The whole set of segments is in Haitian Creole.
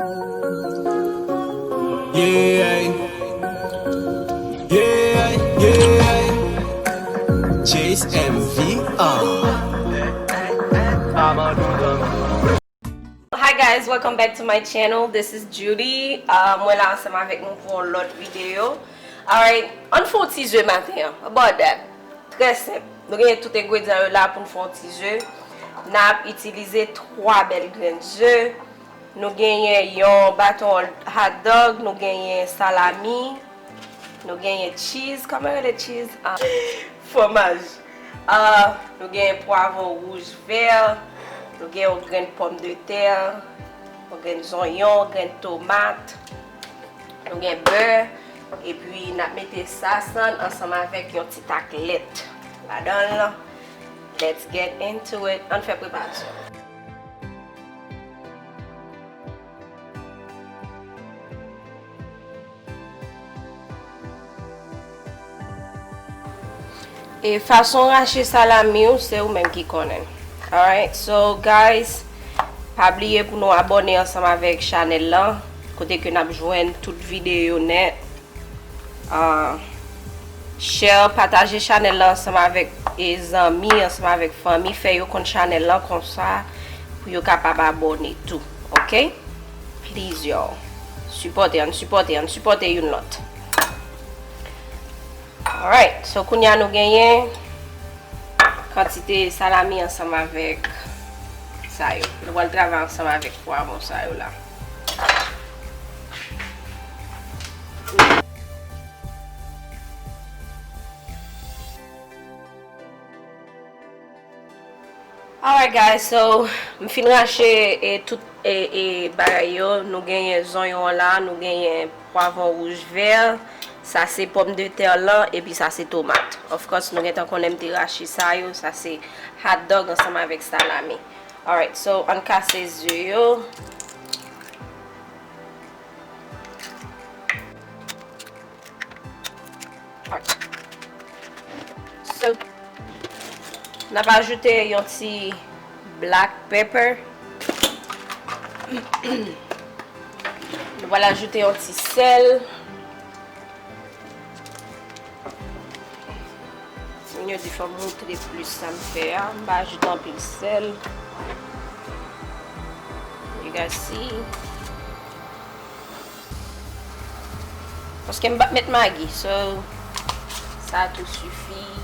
Yeah, yeah, yeah. Chase MVR. Hi guys, welcome back to my channel. This is Judy. Mwen la ansama avek nou pou an lot video. Alright, an fon ti jeu maten. About that. Très simple. Nou genye tout ingredient la pou nou fon ti jeu. Nap itilize 3 bel grain jeu. Nou genye yon baton hot dog, nou genye salami, nou genye cheese, comment le cheese? Fromage. Nou genye poivron rouge vert, nou genye yon grain pomme de terre, nou genye zonyon, grain tomate, nou genye beurre, et puis nap mette sa san ensemble avec yon petit taclette. La donne là. Let's get into it. On fait préparation. Et façon racher salami ou c'est ou même qui connaît. Alright, so guys, pas oublier pour nous abonner ensemble avec channel là, côté que nous joindre toute vidéo net. Share, partager channel là ensemble avec les amis, ensemble avec famille, faire yo compte channel là comme ça pour yo capable abonner tout. OK? Please y'all. Supportez une lot. Alright, so kounya nou genyen quantité salami ensemble avec ça yo. Nous allons travailler ensemble avec poivron ça yo là. Alright guys, so m fin rache tout bagay yo. Nou genyen zonyon là, nou genyen poivron rouge vert. Ça c'est pomme de terre là et puis ça c'est tomate. Of course, nous avons qu'on aime racher ça yo, ça c'est hot dog ensemble avec salami. Alright, so on casse les yeux yo. Alright. So on va ajouter un petit black pepper. On va ajouter un petit sel. Il faut montrer plus ça me fait. On va ajouter un peu de sel. You guys see? Parce que je vais mettre Maggi, so ça tout suffit.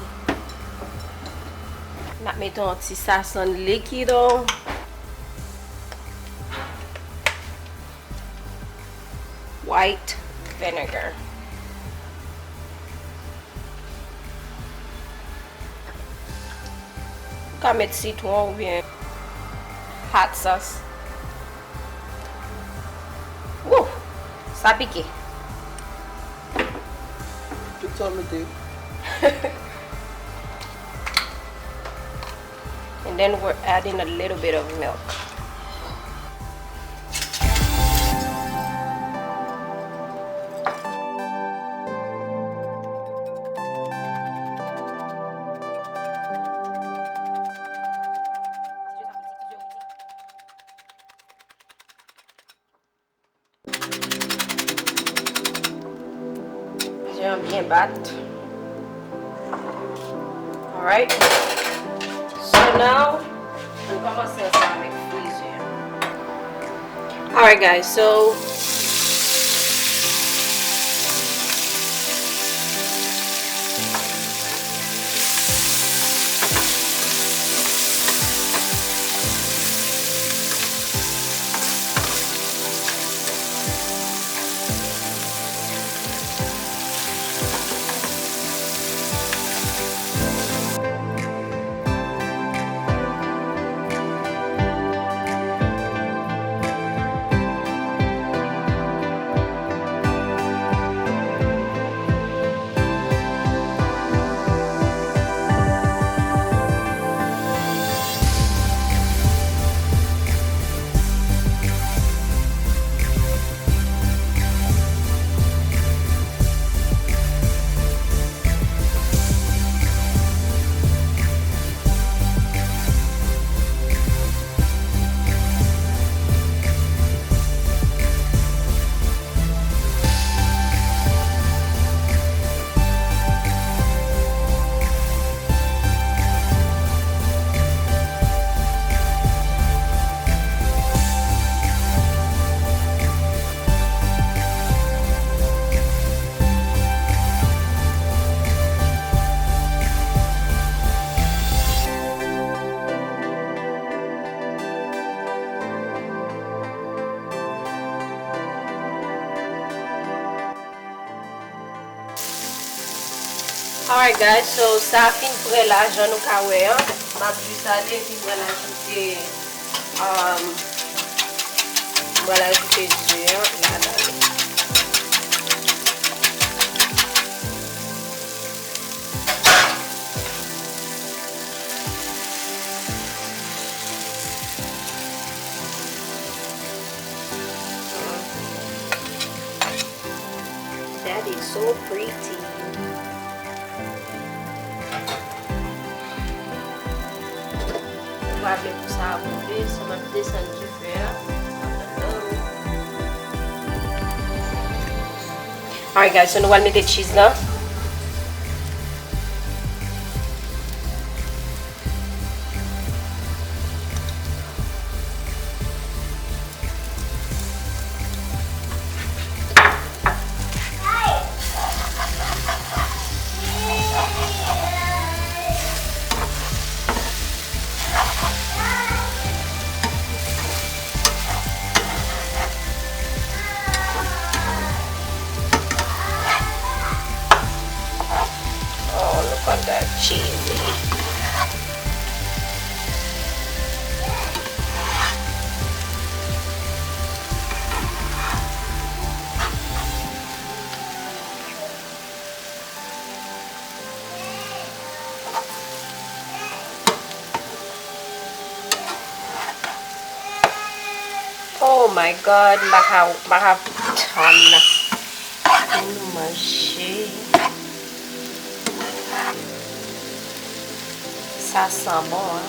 On va mettre un petit sazon liquide. White vinegar. On va mettre citron ou bien hot sauce. Wouh, ça pique. Tout ça mettez. And then we're adding a little bit of milk. Bien battre. Alright. So now on commence ça avec freezer. Alright guys, so Alright guys, so ça fin prêt là, j'en ai qu'à ouais. Ma plus salé, puis voilà ajouter voilà ajouter du là. That is so pretty. On va appeler pour ça à bouger, ça va descendre du fer. Alright guys, so nous allons mettre le cheese là. That cheesy. Oh my God, baka ton na. Oh my shit. Ça sent bon, hein?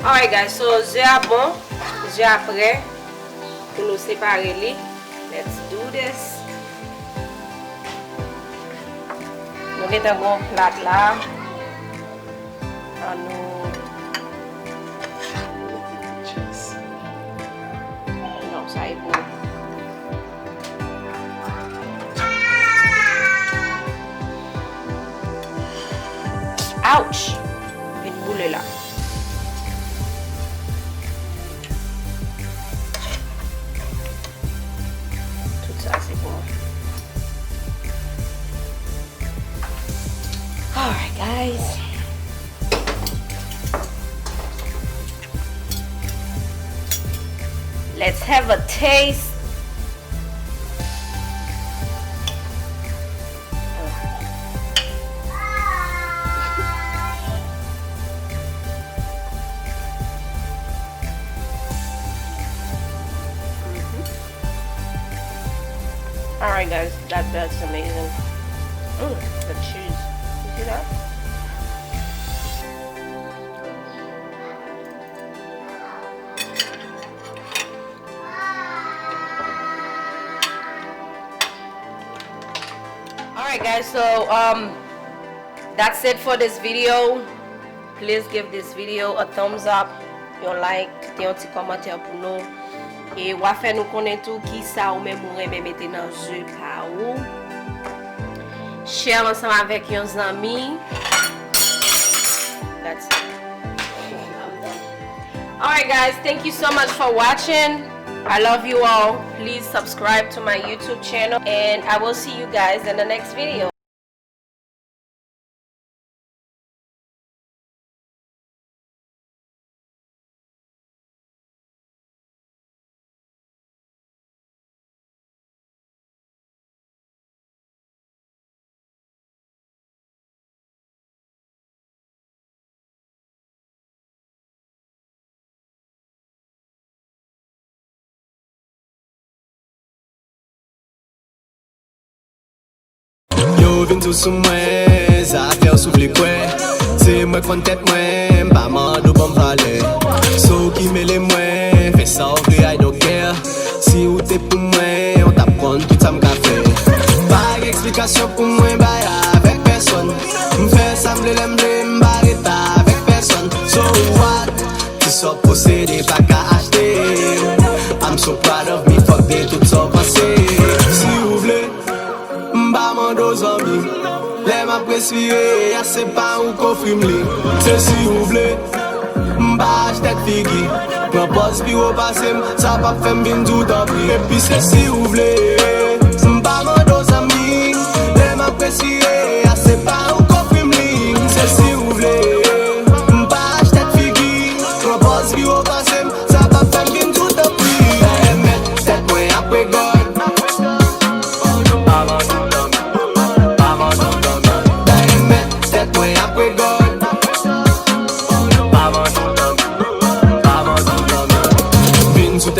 Alright guys, so j'ai bon, j'ai après pour nous séparer les. Let's do this. Nous avons un plat là. Non, ça est bon. Ouch! Une boule là. Tout ça, c'est bon. Alright guys, let's have a taste. Alright guys, that's amazing. The cheese. See that? Alright guys, so that's it for this video. Please give this video a thumbs up, your like, un petit commentaire pour nous. Et ou faire nous connaître tout qui ça ou même ou même mettre dans jeu par où. Share ensemble avec vos amis. That's it. I'm done. Alright guys, thank you so much for watching. I love you all. Please subscribe to my YouTube channel and I will see you guys in the next video. Yo vin tout sou mwen, zafè soufle kwen. Se mwen kon tèt mwen, pa mando bon vale. So ki mele mwen, fè sa ou kre I don't care. Si ou te pou mwen, on tap kon tout sa mka fè. Bag eksplikasyon pou mwen bay avèk person. M'fè sa mble m'barret avèk person. So what? Ti so posede pa ka achete. I'm so proud of me, fuck de tout so panse. Si ou vle presfire, ya se pa ou kofrim li. Se si ou vle, mba achtet figi. Pren pos pi ou pasem, sa pa fem vin tout an pri. E pi se si ou vle, mba mando zami. Le ma presfire, ya se pa ou kofrim li. Se si ou vle, mba achtet figi. Pren pos pi ou pasem, sa pa fem vin tout an pri. Da met, tet mwen apwe God.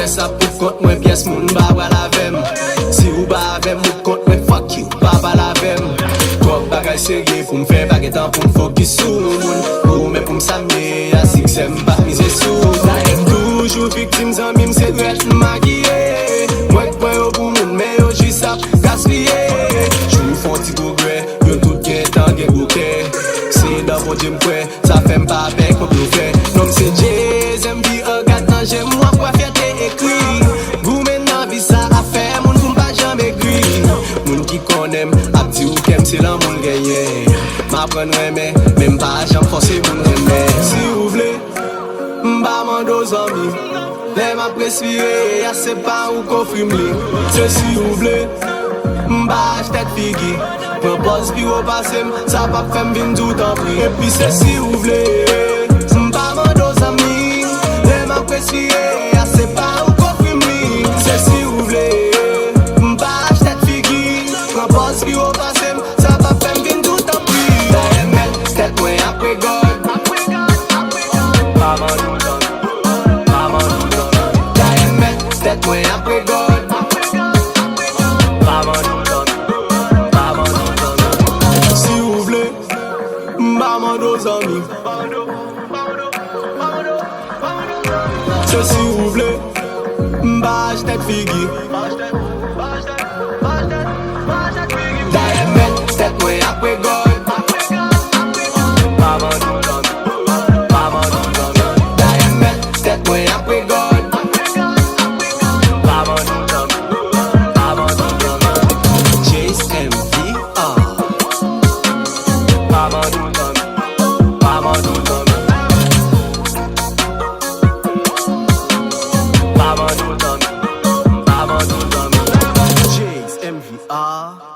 Sa pou kont mwen piès moun ba wala vem. Si ou ba avem moun kont mwen fuck you, ba bala vem. Trop bagay serye pou m'fè bagetan pou m'fokis sou moun. Ou men pou m'samye, asik sem pa mize sou. La em toujou victime zanmim se dret m'magiye. Mwen kwen yo pou moun men yo jisap gaspillé. Jou fon ti gogre, yo tout gen tan gen gouke. Se da vo jem kwe, sa fem pa bek pou bloufe. Non se je, zem bi a gatan jem wap kwa fiyate. Gou men nan vi sa a fe, moun koum pa jam egri. Moun ki konem, ap di ou kem se lan moun genye. Ma pren reme, men pa jam force moun reme. Si ou vle, mba mando zami. Le ma presfire, ya se pa ou kofrim li. Se si ou vle, mba achtet figi. Pren pos pi ou pasem, sa pa fem vin tout an pri. E pi se si ou vle, mba mando zami. Le ma presfire, ya se pa ou kofrim li. Se si ou vle, mba achtet figi. Pren pos pi ou pasem, sa pa fem vin tout an pri. Da met, tet mwen apwe God. Da met, tet mwen apwe God. Si ou vle, mba mando zami. Se si ou vle, mba achtet figi. Da met, tet mwen apwe God. Da met, tet mwen apwe God. MVR